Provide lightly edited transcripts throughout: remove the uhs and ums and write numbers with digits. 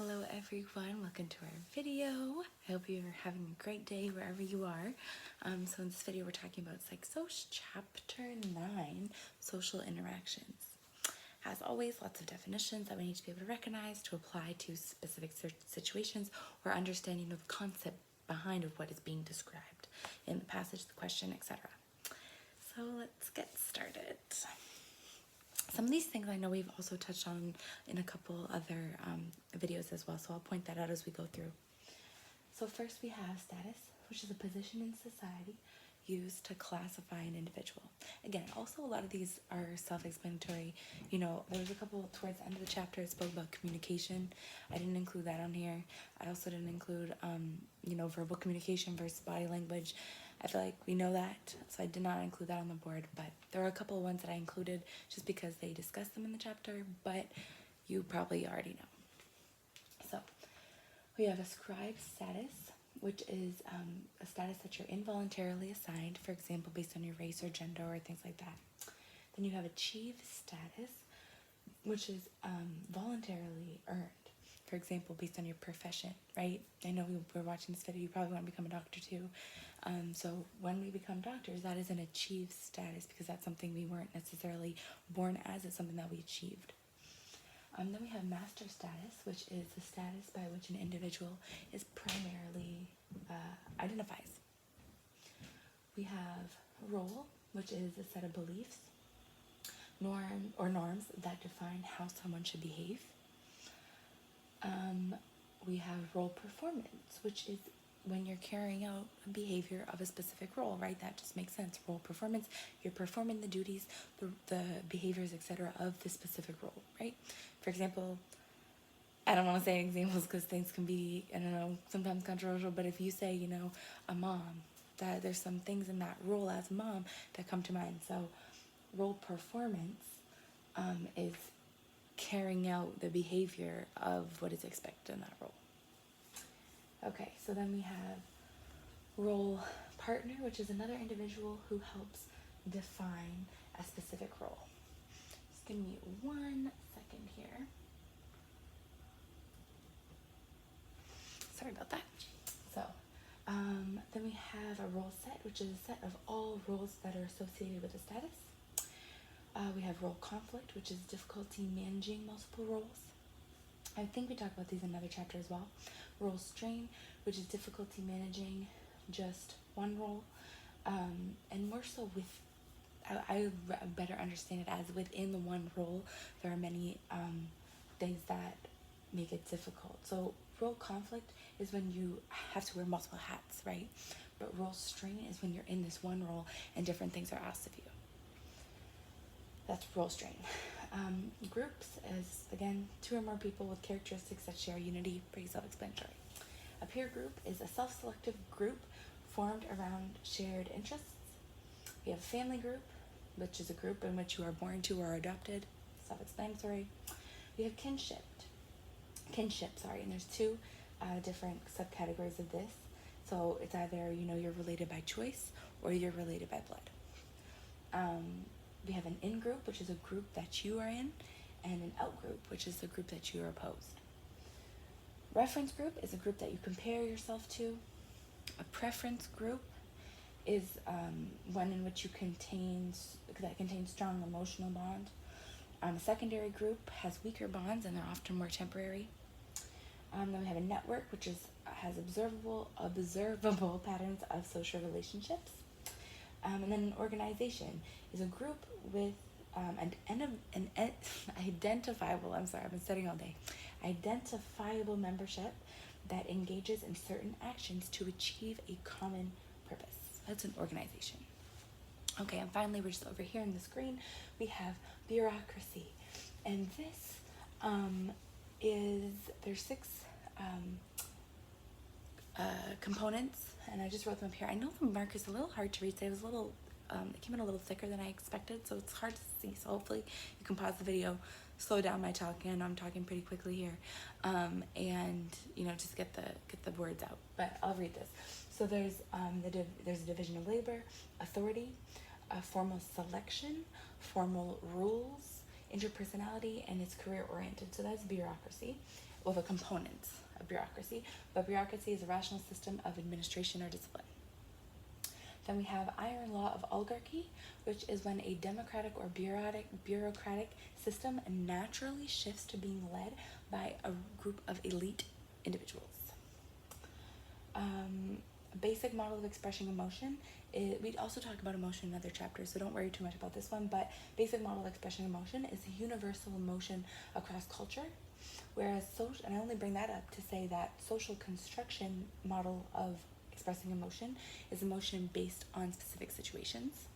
Hello everyone, welcome to our video. I hope you're having a great day wherever you are. So in this video we're talking about Psych Chapter 9, Social Interactions. As always, lots of definitions that we need to be able to recognize to apply to specific situations or understanding of the concept behind of what is being described in the passage, the question, etc. So let's get started. Some of these things I know we've also touched on in a couple other videos as well, so I'll point that out as we go through. So first we have status, which is a position in society used to classify an individual. Again, also a lot of these are self-explanatory. You know, there was a couple towards the end of the chapter it spoke about communication. I didn't include that on here. I also didn't include, verbal communication versus body language. I feel like we know that, so I did not include that on the board, but there are a couple of ones that I included just because they discussed them in the chapter, but you probably already know. So we have ascribed status, which is a status that you're involuntarily assigned, for example, based on your race or gender or things like that. Then you have achieved status, which is voluntarily earned, for example, based on your profession, right? I know we're watching this video, you probably want to become a doctor too. So when we become doctors, that is an achieved status because that's something we weren't necessarily born as, it's something that we achieved. Then we have master status, which is the status by which an individual is primarily identifies. We have role, which is a set of beliefs, norms that define how someone should behave. We have role performance, which is when you're carrying out a behavior of a specific role, right? That just makes sense. Role performance, you're performing the duties, the behaviors, etc. of the specific role, right? For example, I don't want to say examples because things can be, sometimes controversial, but if you say, a mom, that there's some things in that role as a mom that come to mind. So role performance is carrying out the behavior of what is expected in that role. Okay, so then we have role partner, which is another individual who helps define a specific role. Just give me 1 second here. Sorry about that. So, then we have a role set, which is a set of all roles that are associated with a status. We have role conflict, which is difficulty managing multiple roles. I think we talked about these in another chapter as well. Role strain, which is difficulty managing just one role, and more so with, I better understand it as within the one role, there are many things that make it difficult. So role conflict is when you have to wear multiple hats, right? But role strain is when you're in this one role and different things are asked of you. That's role strain. Groups is, again, 2 or more people with characteristics that share unity, pretty self-explanatory. A peer group is a self-selective group formed around shared interests. We have a family group, which is a group in which you are born to or adopted, self-explanatory. We have kinship, and there's 2 different subcategories of this. So it's either, you're related by choice or you're related by blood. We have an in-group, which is a group that you are in, and an out-group, which is a group that you are opposed. Reference group is a group that you compare yourself to. A preference group is one in which contains strong emotional bond. A secondary group has weaker bonds, and they're often more temporary. Then we have a network, which has observable patterns of social relationships. And then an organization is a group with an identifiable, I've been studying all day, identifiable membership that engages in certain actions to achieve a common purpose. That's an organization. Okay, and finally, we're just over here on the screen, we have bureaucracy. And this there's 6 components, and I just wrote them up here. I know the marker's a little hard to read today. It was it came in a little thicker than I expected, so it's hard to see. So hopefully you can pause the video, slow down my talking. I know I'm talking pretty quickly here, and just get the words out. But I'll read this. So there's a division of labor, authority, formal selection, formal rules, interpersonality, and it's career oriented. So that's bureaucracy, well, the components of bureaucracy. But bureaucracy is a rational system of administration or discipline. Then we have iron law of oligarchy, which is when a democratic or bureaucratic system naturally shifts to being led by a group of elite individuals. Basic model of expressing emotion. We also talk about emotion in other chapters, so don't worry too much about this one, but basic model of expressing emotion is a universal emotion across culture, whereas social, and I only bring that up to say that social construction model of expressing emotion is emotion based on specific situations.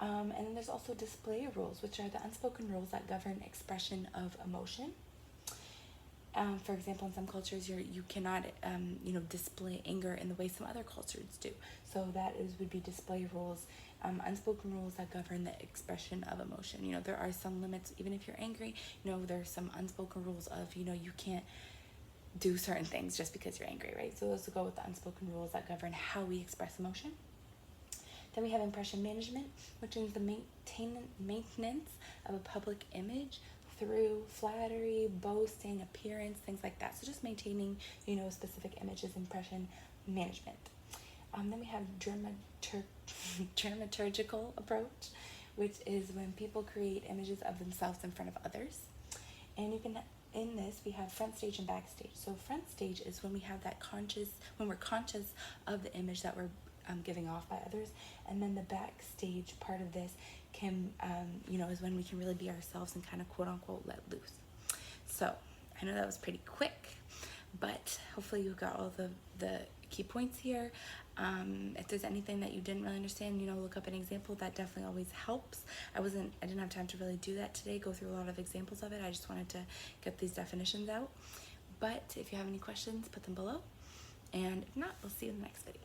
And then there's also display rules, which are the unspoken rules that govern expression of emotion. For example, in some cultures, you cannot, display anger in the way some other cultures do. So would be display rules, unspoken rules that govern the expression of emotion. There are some limits, even if you're angry. There's some unspoken rules of, you can't do certain things just because you're angry, right? So those will go with the unspoken rules that govern how we express emotion. Then we have impression management, which is the maintenance of a public image through flattery, boasting, appearance, things like that. So just maintaining, a specific image is impression management. Then we have dramaturgical approach, which is when people create images of themselves in front of others. And in this, we have front stage and backstage. So front stage is when we have when we're conscious of the image that we're giving off by others. And then the backstage part of this is when we can really be ourselves and kind of quote unquote let loose. So I know that was pretty quick, but hopefully you got all the key points here. If there's anything that you didn't really understand, look up an example. That definitely always helps. I didn't have time to really do that today, go through a lot of examples of it. I just wanted to get these definitions out. But if you have any questions, put them below. And if not, we'll see you in the next video.